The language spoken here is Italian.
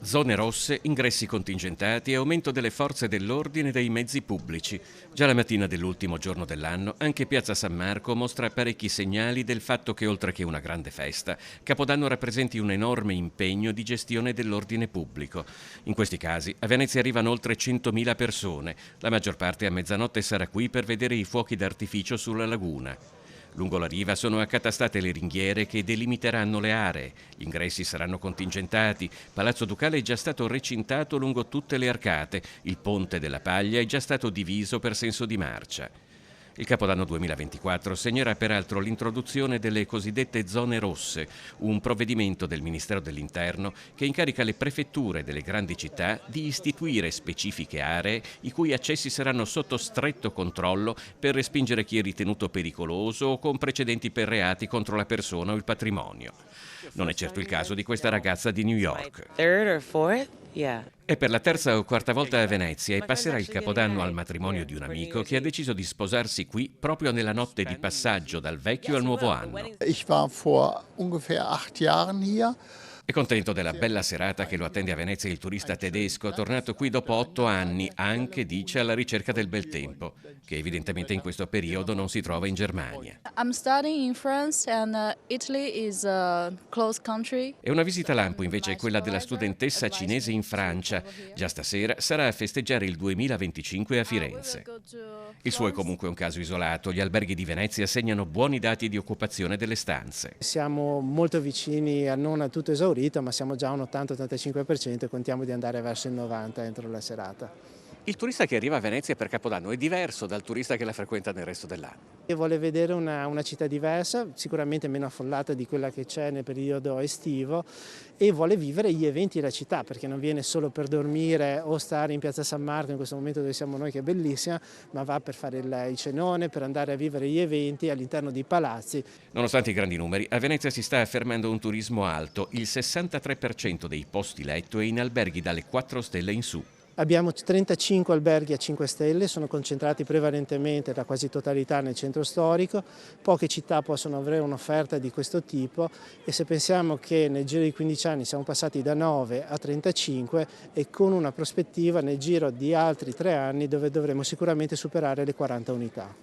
Zone rosse, ingressi contingentati e aumento delle forze dell'ordine e dei mezzi pubblici. Già la mattina dell'ultimo giorno dell'anno, anche Piazza San Marco mostra parecchi segnali del fatto che oltre che una grande festa, Capodanno rappresenti un enorme impegno di gestione dell'ordine pubblico. In questi casi a Venezia arrivano oltre 100.000 persone. La maggior parte a mezzanotte sarà qui per vedere i fuochi d'artificio sulla laguna. Lungo la riva sono accatastate le ringhiere che delimiteranno le aree. Gli ingressi saranno contingentati. Palazzo Ducale è già stato recintato lungo tutte le arcate. Il Ponte della Paglia è già stato diviso per senso di marcia. Il Capodanno 2024 segnerà peraltro l'introduzione delle cosiddette zone rosse, un provvedimento del Ministero dell'Interno che incarica le prefetture delle grandi città di istituire specifiche aree i cui accessi saranno sotto stretto controllo per respingere chi è ritenuto pericoloso o con precedenti per reati contro la persona o il patrimonio. Non è certo il caso di questa ragazza di New York. È per la terza o quarta volta a Venezia e passerà il Capodanno al matrimonio di un amico che ha deciso di sposarsi qui proprio nella notte di passaggio dal vecchio al nuovo anno. Ich war vor ungefähr 8 Jahren hier. È contento della bella serata che lo attende a Venezia il turista tedesco, tornato qui dopo 8 anni, anche dice alla ricerca del bel tempo, che evidentemente in questo periodo non si trova in Germania. I'm studying in France and Italy is a close country. E una visita lampo invece è quella della studentessa cinese in Francia. Già stasera sarà a festeggiare il 2025 a Firenze. Il suo è comunque un caso isolato. Gli alberghi di Venezia segnano buoni dati di occupazione delle stanze. Siamo molto vicini a non a tutto esaurito, ma siamo già a un 80-85% e contiamo di andare verso il 90% entro la serata. Il turista che arriva a Venezia per Capodanno è diverso dal turista che la frequenta nel resto dell'anno. E vuole vedere una città diversa, sicuramente meno affollata di quella che c'è nel periodo estivo, e vuole vivere gli eventi della città, perché non viene solo per dormire o stare in Piazza San Marco in questo momento dove siamo noi, che è bellissima, ma va per fare il cenone, per andare a vivere gli eventi all'interno dei palazzi. Nonostante i grandi numeri, a Venezia si sta affermando un turismo alto. Il 63% dei posti letto è in alberghi dalle 4 stelle in su. Abbiamo 35 alberghi a 5 stelle, sono concentrati prevalentemente la quasi totalità nel centro storico. Poche città possono avere un'offerta di questo tipo e se pensiamo che nel giro di 15 anni siamo passati da 9 a 35 e con una prospettiva nel giro di altri 3 anni dove dovremo sicuramente superare le 40 unità.